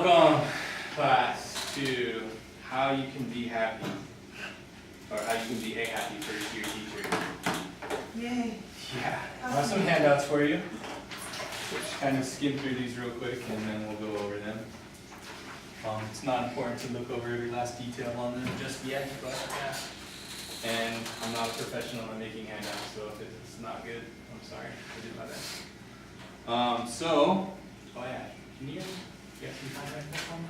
Welcome, class, to how you can be happy, or how you can be a happy first year teacher. Yay. Yeah, I have some handouts for you. Just kind of skim through these real quick and then we'll go over them. It's not important to look over every last detail on them just yet, but yeah. And I'm not a professional at making handouts, so if it's not good, I'm sorry, I did my best. Oh yeah, can you get some time right there for me?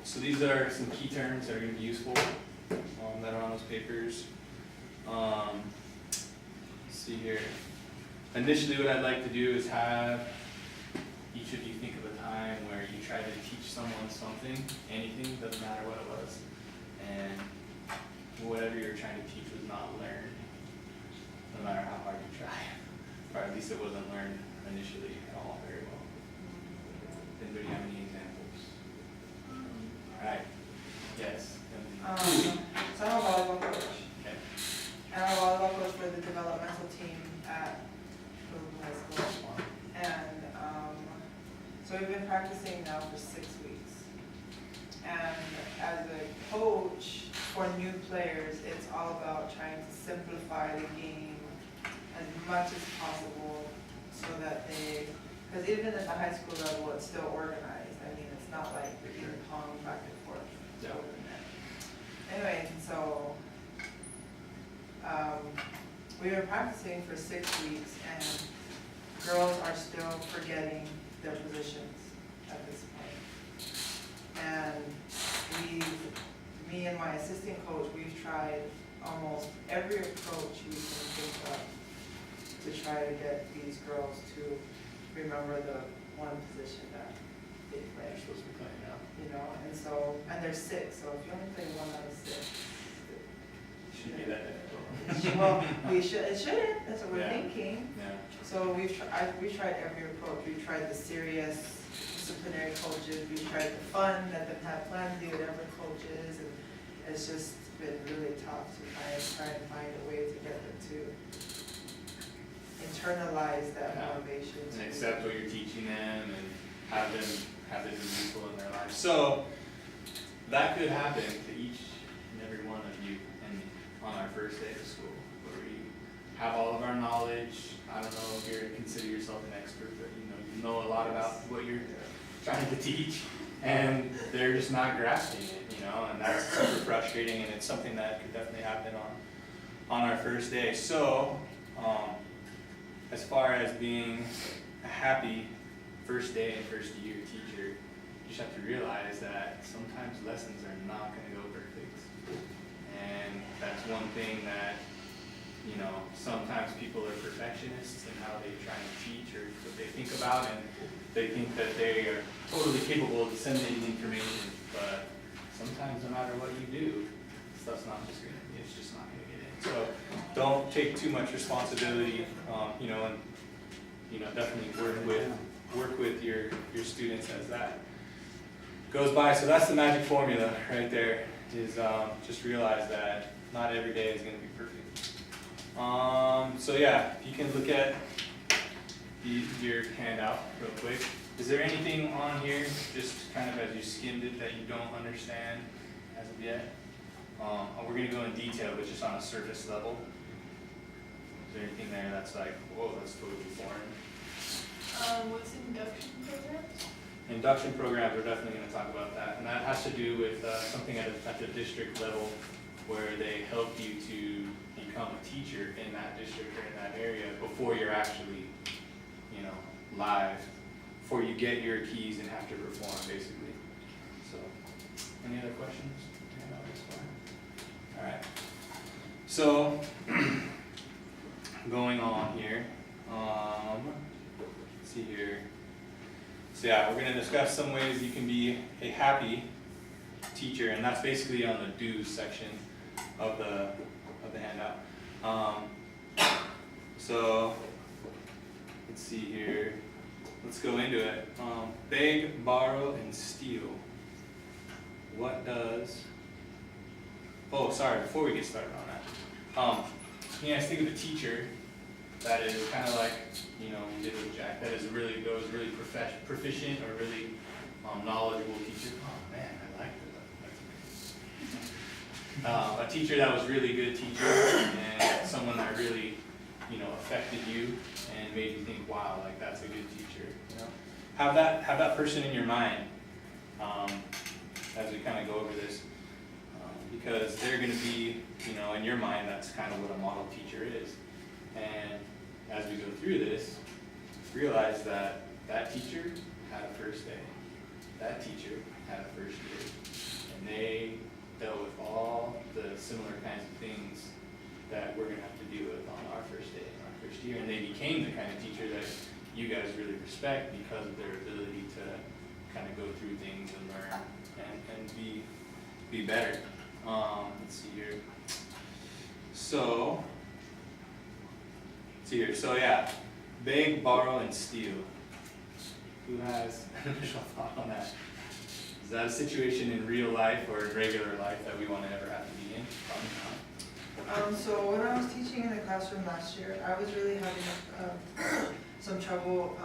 So these are some key terms that are going to be useful that are on those papers. Let's see here. Initially, what I'd like to do is have each of you think of a time where you tried to teach someone something, anything, doesn't matter what it was, and whatever you were trying to teach was not learned, no matter how hard you try, or at least it wasn't learned initially at all very well. Anybody have any examples? All right. Yes. So I'm a volleyball coach. Okay. And I'm a volleyball coach for the developmental team at High School. And so we've been practicing now for 6 weeks. And as a coach for new players, it's all about trying to simplify the game as much as possible so that because even at the high school level, it's still organized. I mean, it's not like the ping pong back and forth. Yeah. Anyway, so we've been practicing for 6 weeks, and girls are still forgetting their positions at this point. And me and my assistant coach, we've tried almost every approach we can think of to try to get these girls to remember the one position that they play. You're supposed to be playing now. You know, and they're 6, so if you only play 1 out of 6, Shouldn't be that difficult. well, it shouldn't, that's what we're Yeah. thinking. Yeah. So we've tried every approach. We've tried the serious disciplinary coaches, we've tried the fun that they have planned to do whatever coaches, and it's just been really tough to try and find a way to get them to internalize that motivation. And accept what you're teaching them and have them be useful in their lives. So that could happen to each and every one of you on our first day of school, where we have all of our knowledge. I don't know if you consider yourself an expert, but you know a lot about what you're trying to teach, and they're just not grasping it, and that's super frustrating, and it's something that could definitely happen on our first day. So as far as being a happy first day and first year teacher, you just have to realize that sometimes lessons are not going to go perfect. And that's one thing that, sometimes people are perfectionists in how they try and teach or what they think about, and they think that they are totally capable of disseminating information, but sometimes no matter what you do, stuff's not just it's just not going to get in. So don't take too much responsibility, and definitely work with your students as that goes by. So that's the magic formula right there, is just realize that not every day is going to be perfect. So yeah, if you can look at your handout real quick. Is there anything on here, just kind of as you skimmed it, that you don't understand as of yet? We're going to go in detail, but just on a surface level. Is there anything there that's like, whoa, that's totally foreign? What's induction programs? Induction programs, we're definitely going to talk about that. And that has to do with something at the district level where they help you to become a teacher in that district or in that area before you're actually, live, before you get your keys and have to perform, basically. So, any other questions? All right. So, going on here, let's see here. So yeah, we're going to discuss some ways you can be a happy teacher, and that's basically on the do's section of the handout. So let's see here. Let's go into it. Beg, borrow, and steal. What does? Oh, sorry. Before we get started on that, you guys think of a teacher that is kind of like, you know, we did with Jack, that is really, that was really proficient or really knowledgeable teacher. Oh man, I like that. That's a teacher that was really good teacher and someone that really, you know, affected you and made you think, wow, like that's a good teacher. You know, have that person in your mind as we kind of go over this, because they're going to be, you know, in your mind, that's kind of what a model teacher is. And as we go through this, realize that that teacher had a first day, that teacher had a first year, and they dealt with all the similar kinds of things that we're going to have to deal with on our first day, on our first year. And they became the kind of teacher that you guys really respect because of their ability to kind of go through things and learn and be better. Let's see here. So yeah, beg, borrow, and steal. Who has an initial thought on that? Is that a situation in real life or in regular life that we want to ever have to be in? Probably not. So when I was teaching in the classroom last year, I was really having some trouble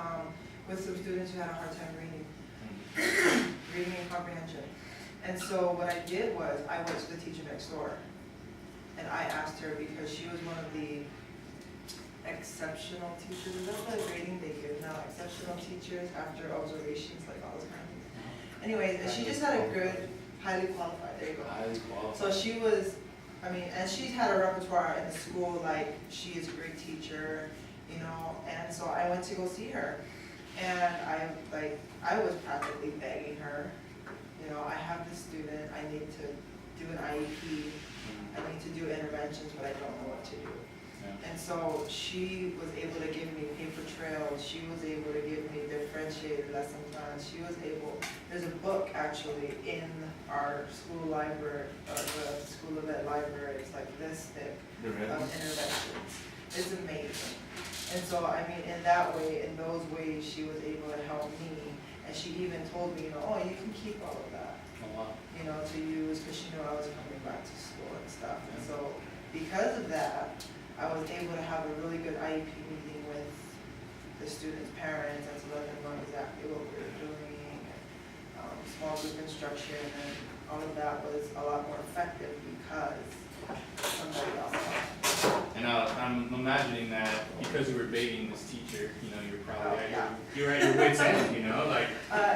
with some students who had a hard time reading and comprehension. And so what I did was I went to the teacher next door and I asked her, because she was one of the exceptional teachers. Is that the rating they give now? Exceptional teachers after observations, like all those kind of things. Anyways, and she just had a good, highly qualified, there you go. Highly qualified. So she was, I mean, and she's had a repertoire in the school, like she is a great teacher, you know, and so I went to go see her. And I was practically begging her, you know, I have this student, I need to do an IEP, I need to do interventions, but I don't know what to do. Yeah. And so she was able to give me paper trails, she was able to give me differentiated lesson plans, she was able, there's a book actually in our school library, the School of Ed library, it's like this thick of interventions. It's amazing. And so, I mean, in that way, in those ways, she was able to help me. And she even told me, you know, oh, you can keep all of that, you know, to use, because she knew I was coming back to school and stuff. And so, because of that, I was able to have a really good IEP meeting with the students' parents and to let them know exactly what we were doing, and small group instruction, and all of that was a lot more effective because somebody else helped. And I'm imagining that because you were begging this teacher, you know, you're probably you were at your wit's end, you know, like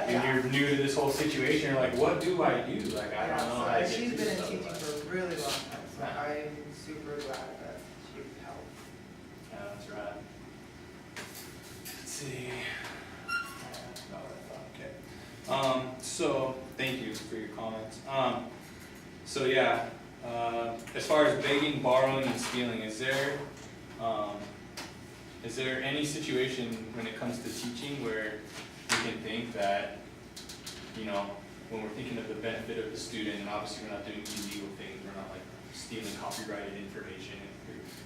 when you're new to this whole situation, you're like, what do I do? Like I don't know. So she's been in teaching for a really long time, so I'm super glad that she helped. Yeah, that's right. Let's see. Okay. So thank you for your comments. So yeah. As far as begging, borrowing, and stealing, is there any situation when it comes to teaching where we can think that, you know, when we're thinking of the benefit of the student, and obviously we're not doing illegal things, we're not like stealing copyrighted information,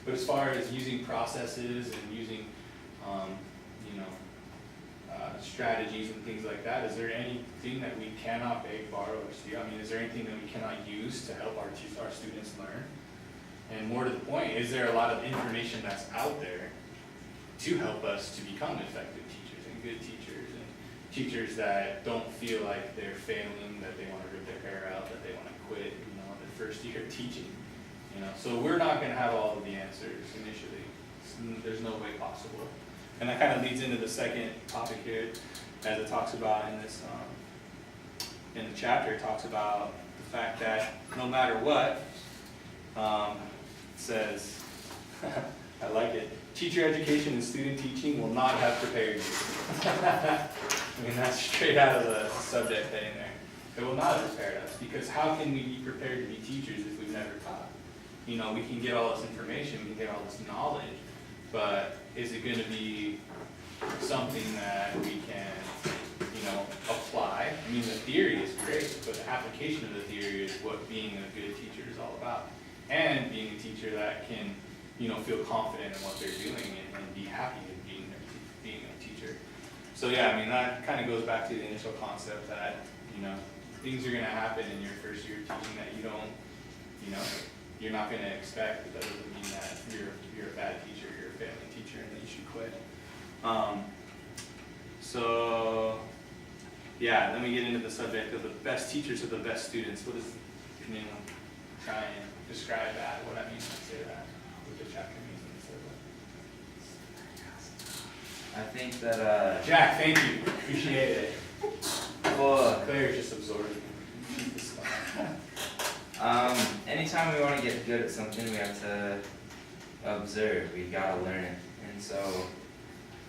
but as far as using processes and using, you know, strategies and things like that, is there anything that we cannot beg, borrow, or steal? I mean, is there anything that we cannot use to help our students learn? And more to the point, is there a lot of information that's out there to help us to become effective teachers and good teachers, and teachers that don't feel like they're failing, that they want to rip their hair out, that they want to quit, you know, their first year of teaching, you know? So we're not going to have all of the answers initially. There's no way possible. And that kind of leads into the second topic here, as it talks about in this, in the chapter. It talks about the fact that no matter what, it says, I like it, teacher education and student teaching will not have prepared you. I mean, that's straight out of the subject heading there. It will not have prepared us, because how can we be prepared to be teachers if we've never taught? You know, we can get all this information, we can get all this knowledge, but is it going to be something that we can, you know, apply? I mean, the theory is great, but the application of the theory is what being a good teacher is all about. And being a teacher that can, you know, feel confident in what they're doing and be happy in being a teacher. So yeah, I mean, that kind of goes back to the initial concept that, you know, things are going to happen in your first year of teaching that you don't, you know, you're not gonna expect, but that doesn't mean that you're a bad teacher, you're a failing teacher, and that you should quit. So, yeah, then we get into the subject of the best teachers are the best students. What does, can anyone try and describe that, what I mean when I say that, what the chapter means when it says that? I think that, Jack, thank you, appreciate it. well, Claire's just absorbing the stuff. anytime we want to get good at something, we have to observe, we gotta learn it. And so,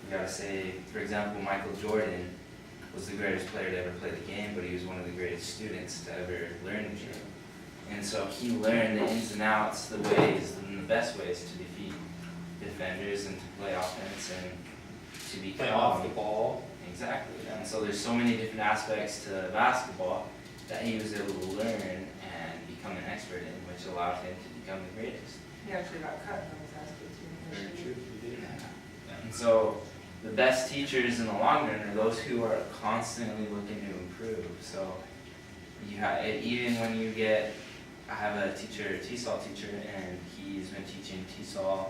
we gotta say, for example, Michael Jordan was the greatest player to ever play the game, but he was one of the greatest students to ever learn the game. And so he learned the ins and outs, the ways, and the best ways to defeat defenders and to play offense and to become Play off the ball. Exactly. And so there's so many different aspects to basketball that he was able to learn and become an expert in, which allowed him to become the greatest. He actually got cut from his high school team. Very true, you did. And so the best teachers in the long run are those who are constantly looking to improve. So you have, even when you get, I have a teacher, a TESOL teacher, and he's been teaching TESOL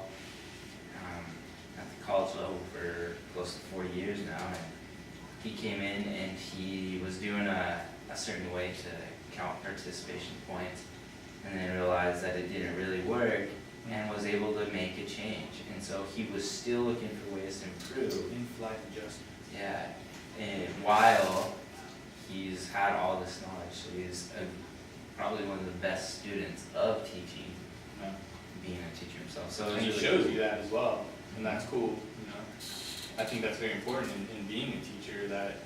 at the college level for close to 4 years now. And he came in and he was doing a certain way to count participation points, and then realized that it didn't really work and was able to make a change. And so he was still looking for ways to improve. In-flight adjustment. Yeah, and while he's had all this knowledge, so he's probably one of the best students of teaching, Yeah. being a teacher himself. So And he it's shows you that as well, and that's cool, you know. I think that's very important in being a teacher, that,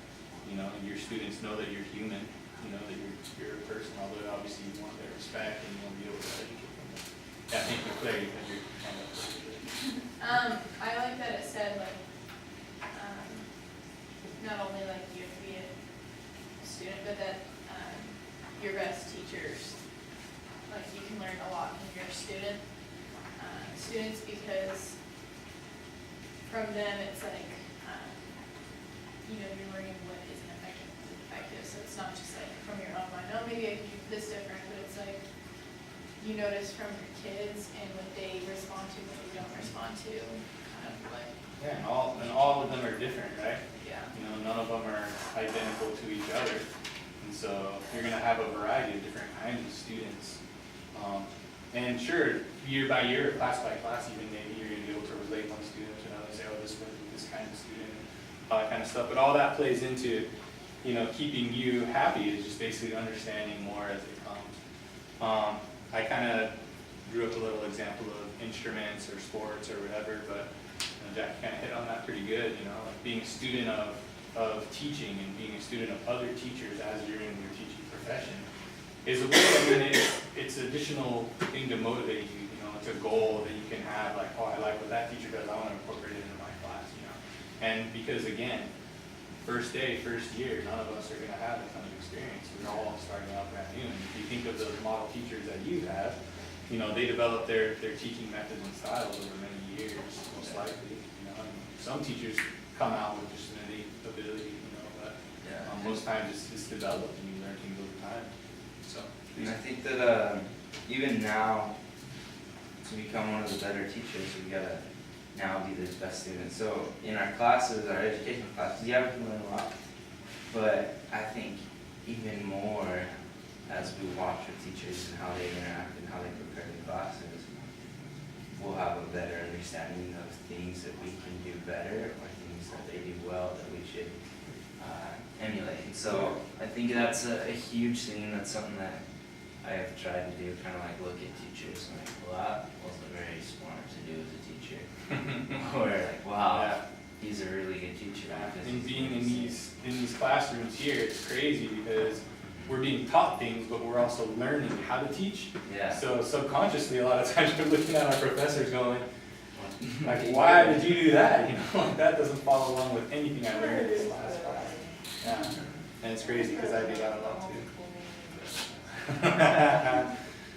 you know, your students know that you're human, you know, that you're a person, although obviously you want their respect and you want to be able to educate them. Yeah, thank you, Claire, you had your hand up. I like that it said like, not only like you have to be a student, but that, your best teachers, like you can learn a lot from your students, because from them it's like, you know, you're learning what isn't effective, so it's not just like from your own mind, oh, maybe I can do this different, but it's like, you notice from your kids and what they respond to, what they don't respond to, kind of like, Yeah, and all of them are different, right? yeah. You know, none of them are identical to each other. And so you're gonna have a variety of different kinds of students. And sure, year by year, class by class, even maybe you're gonna be able to relate one student to another, say, oh, this was this kind of student, and all that kind of stuff. But all that plays into, you know, keeping you happy, is just basically understanding more as it comes. I kind of drew up a little example of instruments or sports or whatever, but you know, Jack kind of hit on that pretty good, you know, like being a student of teaching and being a student of other teachers as you're in your teaching profession is a way, I mean, it's an additional thing to motivate you, you know, it's a goal that you can have, like, oh, I like what that teacher does, I want to incorporate it into my class, you know. And because again, first day, first year, none of us are going to have a ton of experience. We're all starting out brand new. And if you think of those model teachers that you have, you know, they develop their teaching methods and styles over many years, most likely. You know, and some teachers come out with just an innate ability, you know, but most times it's developed and you learn things over time. So, And I think that even now, to become one of the better teachers, we gotta now be the best students. So in our classes, our education classes, yeah, we can learn a lot. But I think even more as we watch our teachers and how they interact and how they prepare the classes, we'll have a better understanding of things that we can do better or things that they do well that we should emulate. And so I think that's a huge thing, and that's something that I have tried to do, kind of like look at teachers and like, well, that wasn't very smart to do as a teacher. Or like, wow, yeah. he's a really good teacher. because And he's being really in these classrooms here, it's crazy because we're being taught things, but we're also learning how to teach. Yeah. So subconsciously, a lot of times we're looking at our professors going, like, why did you do that? You know, like, that doesn't follow along with anything I learned in this last class. Yeah, and it's crazy because I do that a lot too.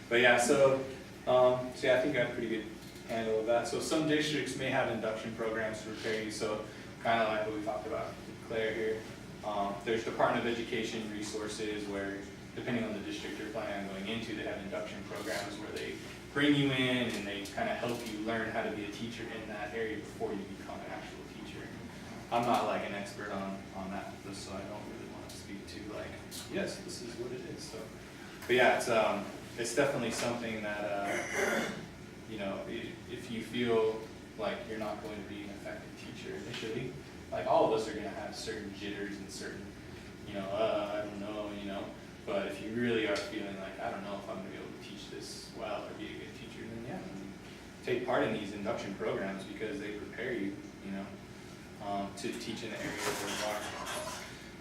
But yeah, so yeah, I think I have a pretty good handle of that. So some districts may have induction programs to prepare you. So kind of like what we talked about with Claire here. There's Department of Education resources where, depending on the district you're planning on going into, they have induction programs where they bring you in and they kind of help you learn how to be a teacher in that area before you become an actual teacher. I'm not like an expert on that, so I don't really want to speak to like, yes, this is what it is. So, but yeah, it's definitely something that you know, if you feel like you're not going to be an effective teacher initially, like all of us are going to have certain jitters and certain, you know, I don't know, you know. But if you really are feeling like, I don't know if I'm going to be able to teach this well or be a good teacher, then yeah, take part in these induction programs because they prepare you, you know, to teach in the area where you are.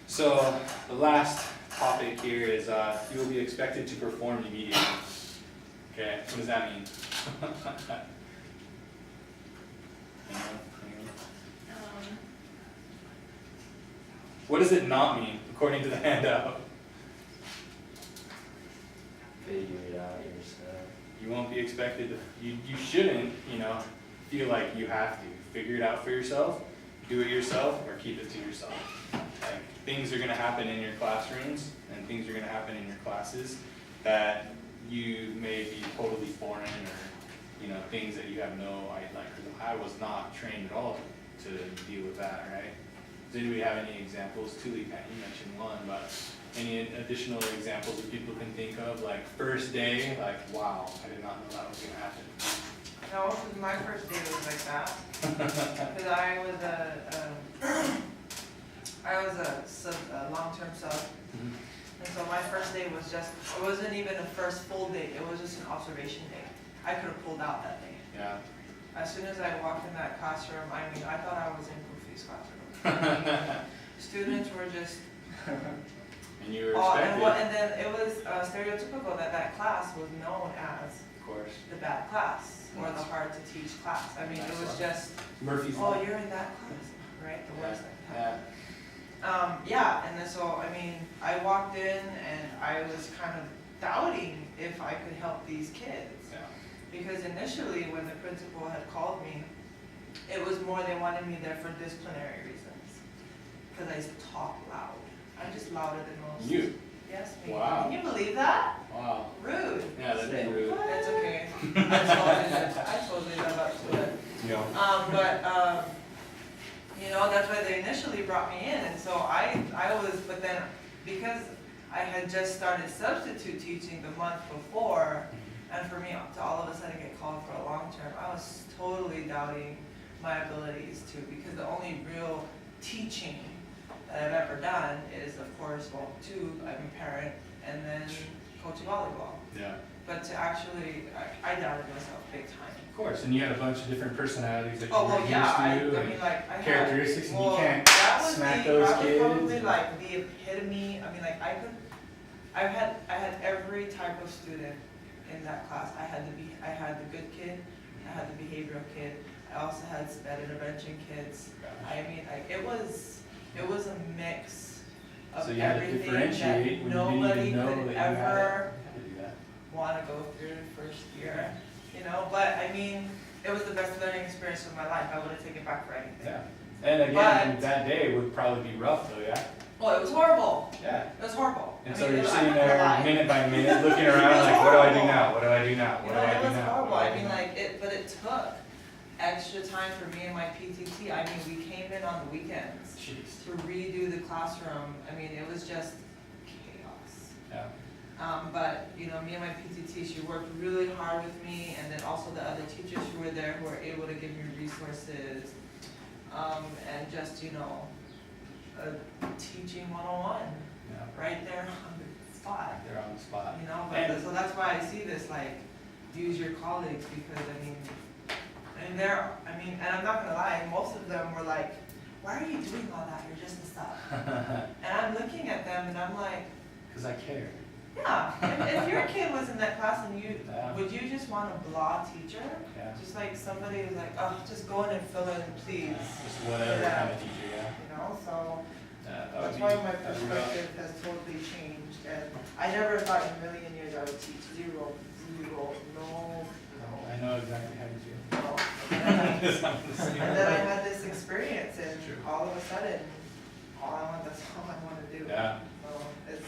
So the last topic here is you will be expected to perform immediately. Okay, what does that mean? Anyone? What does it not mean, according to the handout? Figure it out yourself. You won't be expected to, you shouldn't, you know, feel like you have to. Figure it out for yourself, do it yourself, or keep it to yourself. Like, things are gonna happen in your classrooms, and things are gonna happen in your classes that you may be totally foreign, or, you know, things that you have no idea, like, I was not trained at all to deal with that, right? Does anybody have any examples? Tuli, you mentioned one, but any additional examples that people can think of? Like first day, like, wow, I did not know that was gonna happen. No, 'cause my first day was like that. Because I was a long-term sub. And so my first day was just, it wasn't even a first full day, it was just an observation day. I could have pulled out that day. Yeah. As soon as I walked in that classroom, I mean, I thought I was in Goofy's classroom. I mean, students were just, And you were oh, expected. and then it was stereotypical that that class was known as Of course. the bad class, or the hard to teach class. I mean, it was just, Murphy's oh, Law. you're in that class, right, the worst thing. Yeah. Yeah, and then so, I mean, I walked in and I was kind of doubting if I could help these kids. Yeah. Because initially, when the principal had called me, it was more they wanted me there for disciplinary reasons. Because I talk loud. I'm just louder than most. You? Yes, me. Wow. Can you believe that? Wow. Rude. Yeah, that is rude. That's okay. I totally live up to it. Yeah. You know, that's why they initially brought me in, and so I was, but then, because I had just started substitute teaching the month before, and for me to all of a sudden get called for a long term, I was totally doubting my abilities to, because the only real teaching that I've ever done is, of course, well, two, I'm a parent, and then coaching volleyball. Yeah. But to actually, I doubted myself big time. Of course, and you had a bunch of different personalities that you Oh, were well, used yeah, I to, mean, like, I had. characteristics, and you Well, can't that was smack the- those that was kids. probably like the epitome, I mean, like, I had every type of student in that class. I had the good kid, I had the behavioral kid, I also had sped intervention kids. I mean, like, it was a mix of So you had to everything differentiate when that you nobody didn't even know could that you had ever to do that. want to go through the first year, you know, but I mean, it was the best learning experience of my life. I wouldn't take it back for anything. Yeah. And again, But- that day would probably be rough though, yeah? Oh, it was horrible. Yeah. It was horrible. And I so mean, you're I'm sitting not gonna there lie. minute by minute looking It around was like, what do I do horrible. now? What do I do now? You What know, do I it do was now? horrible. What do I do mean, now? like, but it took extra time for me and my PTT. I mean, we came in on the weekends Jeez. to redo the classroom. I mean, it was just chaos. Yeah. But, you know, me and my PTT, she worked really hard with me, and then also the other teachers who were there who were able to give me resources, and just, you know, teaching 101, Yeah. right there on the spot, They're on the spot. you know, And- so that's why I see this, like, use your colleagues, because, I mean, and I'm not gonna lie, most of them were like, why are you doing all that, you're just a sub. And I'm looking at them and I'm like, Because I care. yeah, if your kid was in that class and you, Yeah. would you just want a blah teacher? Yeah. Just like somebody who's like, oh, just go in and fill in, please, Just whatever Yeah. kind of teacher, yeah. you know, so Yeah, that would that's be- why my that would be rough. perspective has totally changed, and I never thought in a million years I would teach zero, no. I know exactly how you feel. No. And then I had this experience, and True. all of a sudden, that's all I want to do. Yeah. So it's,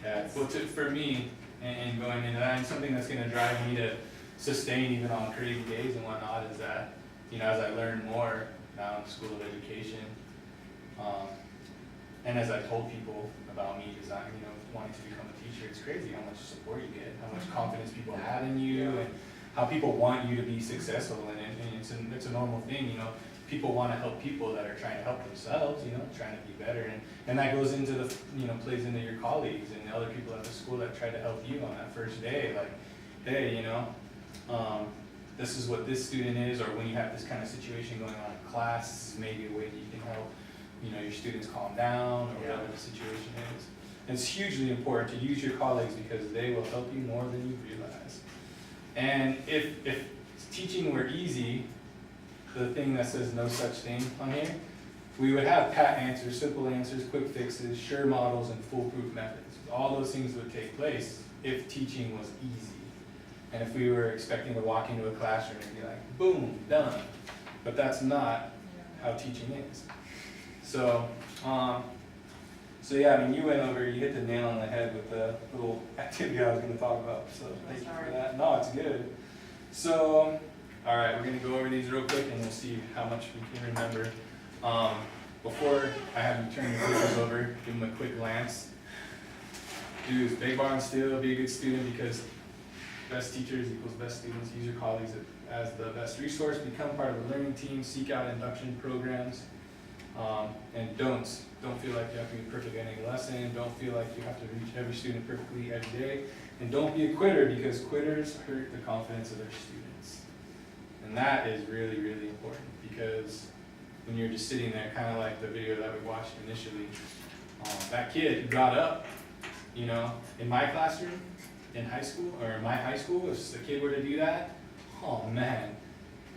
Yeah, well, for me, and going into that, and something that's gonna drive me to sustain even on crazy days and whatnot is that, as I learn more now in the School of Education, and as I told people about me design, wanting to become a teacher, it's crazy how much support you get, how much confidence people have in you, and how people want you to be successful, and it's a normal thing, people want to help people that are trying to help themselves, trying to be better, and that goes into the, plays into your colleagues and the other people at the school that try to help you on that first day, like, hey, this is what this student is, or when you have this kind of situation going on in class, this is maybe a way that you can help, your students calm down, or whatever the situation is. And it's hugely important to use your colleagues because they will help you more than you realize. And if teaching were easy, the thing that says no such thing on here, we would have pat answers, simple answers, quick fixes, sure models, and foolproof methods. All those things would take place if teaching was easy. And if we were expecting to walk into a classroom and be like, boom, done. But that's not how teaching is. So yeah, you hit the nail on the head with the little activity I was going to talk about. So thank you for that. No, it's good. So, all right, we're going to go over these real quick and we'll see how much we can remember. Before I have you turn your papers over, give them a quick glance. Do big bar and still, be a good student because best teachers equals best students. Use your colleagues as the best resource. Become part of a learning team. Seek out induction programs. And don't feel like you have to be perfect at any lesson. Don't feel like you have to reach every student perfectly every day. And don't be a quitter because quitters hurt the confidence of their students. And that is really, really important because when you're just sitting there, kind of like the video that we watched initially, that kid who got up, in my classroom, in high school, or in my high school, if the kid were to do that, oh man,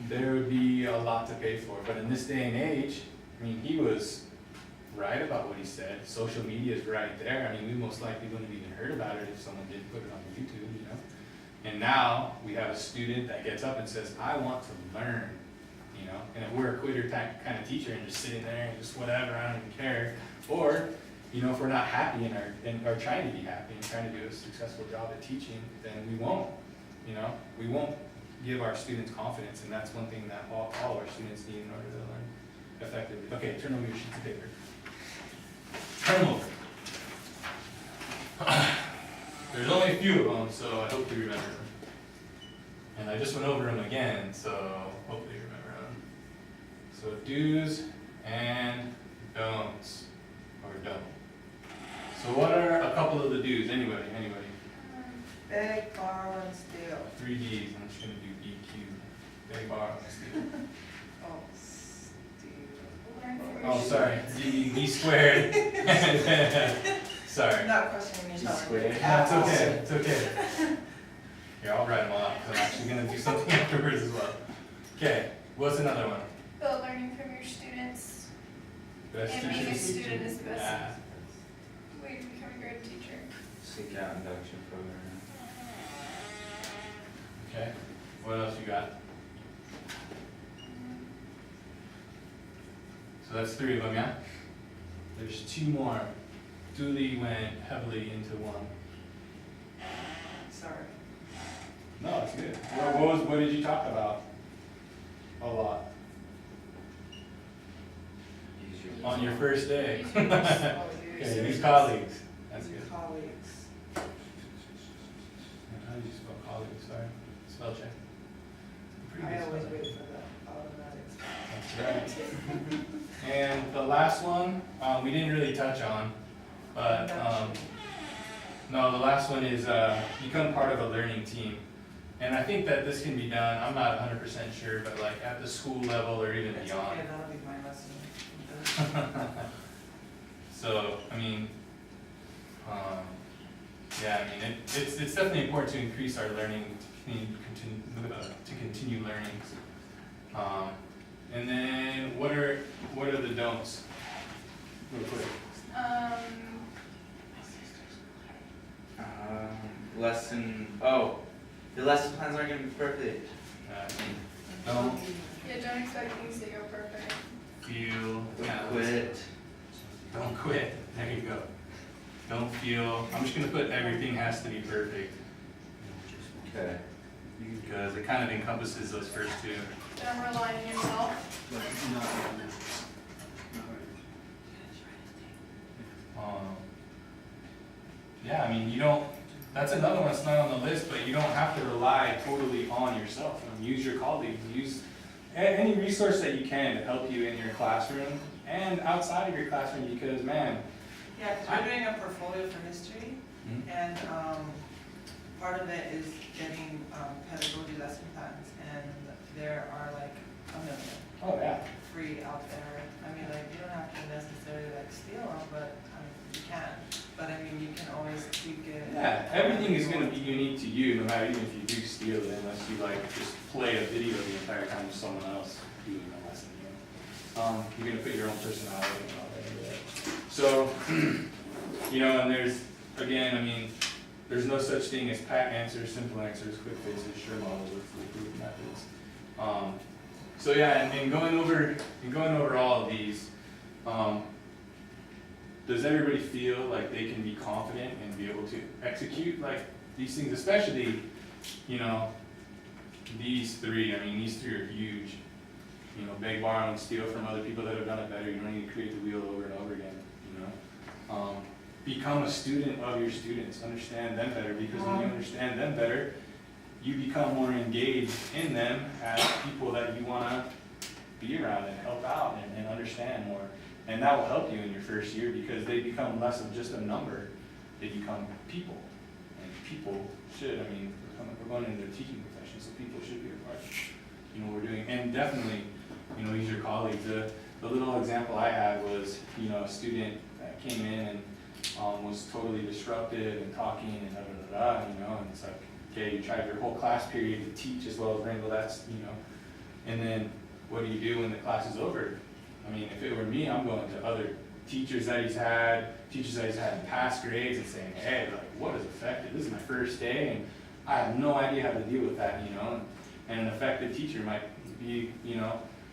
there would be a lot to pay for. But in this day and age, he was right about what he said. Social media is right there. We most likely wouldn't have even heard about it if someone did put it on YouTube, And now we have a student that gets up and says, I want to learn, And if we're a quitter kind of teacher and just sitting there and just whatever, I don't even care. Or, if we're not happy or trying to be happy and trying to do a successful job at teaching, then we won't, We won't give our students confidence, and that's one thing that all our students need in order to learn effectively. Okay, turn over your sheets of paper. Turn them over. There's only a few of them, so I hope you remember them. And I just went over them again, so hopefully you remember them. So do's and don'ts, or don't. So what are a couple of the do's? Anybody? Beg, borrow, and steal. 3 D's. I'm just going to do BQ. Beg, borrow, and steal. Oh, steal. Oh, sorry. D squared. Sorry. I'm not questioning each other. Squared. No, it's okay. It's okay. Here, I'll write them all out because I'm actually going to do something afterwards as well. Okay. What's another one? But learning from your students Best and being a teachers? student is the best Yeah. way to become a great teacher. Seek out induction program. Okay. What else you got? So that's 3 of them, yeah? There's 2 more. Dooley went heavily into one. Sorry. No, it's good. What did you talk about? A lot. Use your On your first day. Use your Okay, use colleagues. That's good. Colleagues. How do you spell colleagues? Sorry. Spell check. Pretty I good always spell wait check. for the automatic. That's right. And the last one, we didn't really touch on, but no, the last one is become part of a learning team. And I think that this can be done, I'm not 100% sure, but like at the school level or even It's beyond. okay, that'll be my lesson. So, yeah, it's definitely important to increase our learning, to continue learning. And then what are the don'ts? Real quick. The lesson plans aren't gonna be perfect. Don't Yeah, don't expect things to go perfect. feel. Don't quit. Don't quit. There you go. Don't feel. I'm just gonna put everything has to be perfect. Okay. because it kind of encompasses those first two. Don't rely on yourself. Yeah, I mean, you don't, that's another one that's not on the list, but you don't have to rely totally on yourself. Use your colleagues, use any resource that you can to help you in your classroom and outside of your classroom, because man. Yeah, because we're doing a portfolio for history, and part of it is getting pedagogy lesson plans, and there are like 1 million. Oh, yeah. Free out there. I mean, like, you don't have to necessarily like steal them, but you can. But I mean, you can always tweak it. Yeah, everything is going to be unique to you, no matter even if you do steal it, unless you like just play a video the entire time of someone else doing the lesson. You're going to put your own personality and all that into it. So, and there's, again, I mean, there's no such thing as pat answers, simple answers, quick fixes, sure models, or foolproof methods. So yeah, and going over all of these, does everybody feel like they can be confident and be able to execute like these things, especially, these three? I mean, these three are huge. Beg, borrow, and steal from other people that have done it better. You don't need to create the wheel over and over again. Become a student of your students. Understand them better, because when you understand them better, you become more engaged in them as people that you want to be around and help out and understand more. And that will help you in your first year, because they become less of just a number. They become people. And people should, I mean, we're going into the teaching profession, so people should be a part of what we're doing. And definitely, these are colleagues. The little example I had was, a student that came in and was totally disruptive and talking and and it's like, okay, you tried your whole class period to teach as well as wrangle, and then what do you do when the class is over? I mean, if it were me, I'm going to other teachers that he's had in past grades and saying, hey, like, what is effective? This is my first day, and I have no idea how to deal with that, and an effective teacher might be,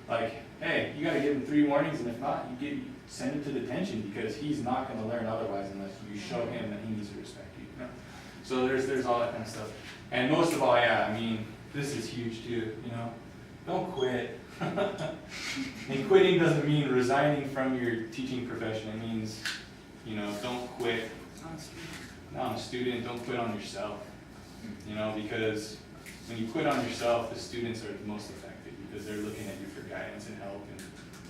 like, hey, you gotta give him 3 warnings, and if not, you send him to detention, because he's not gonna learn otherwise unless you show him that he needs to respect you. So there's all that kind of stuff. And most of all, yeah, I mean, this is huge too, don't quit. And quitting doesn't mean resigning from your teaching profession. It means, don't quit on a student, don't quit on yourself. Because when you quit on yourself, the students are the most affected, because they're looking at you for guidance and help,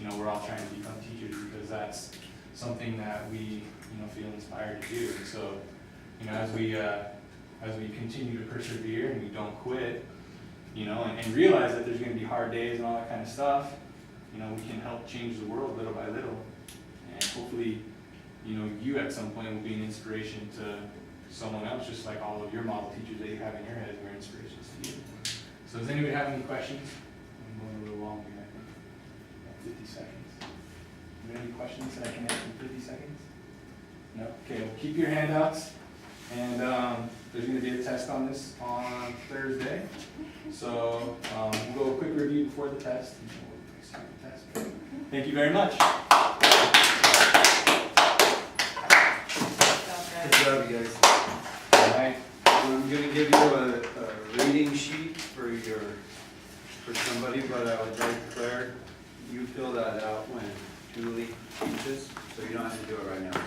and we're all trying to become teachers because that's something that we feel inspired to do. And so, as we continue to persevere and we don't quit, and realize that there's going to be hard days and all that kind of stuff, we can help change the world little by little, and hopefully, you at some point will be an inspiration to someone else, just like all of your model teachers that you have in your head were inspirations to you. So does anybody have any questions? I'm going a little long here, I think. About 50 seconds. Are there any questions that I can answer in 50 seconds? No? Okay, well, keep your handouts. And there's going to be a test on this on Thursday. So we'll go a quick review before the test. And then we'll start the test. Thank you very much. Good job, you guys. All right. I'm going to give you a reading sheet for somebody, but I would like Claire, you fill that out when Julie teaches, so you don't have to do it right now.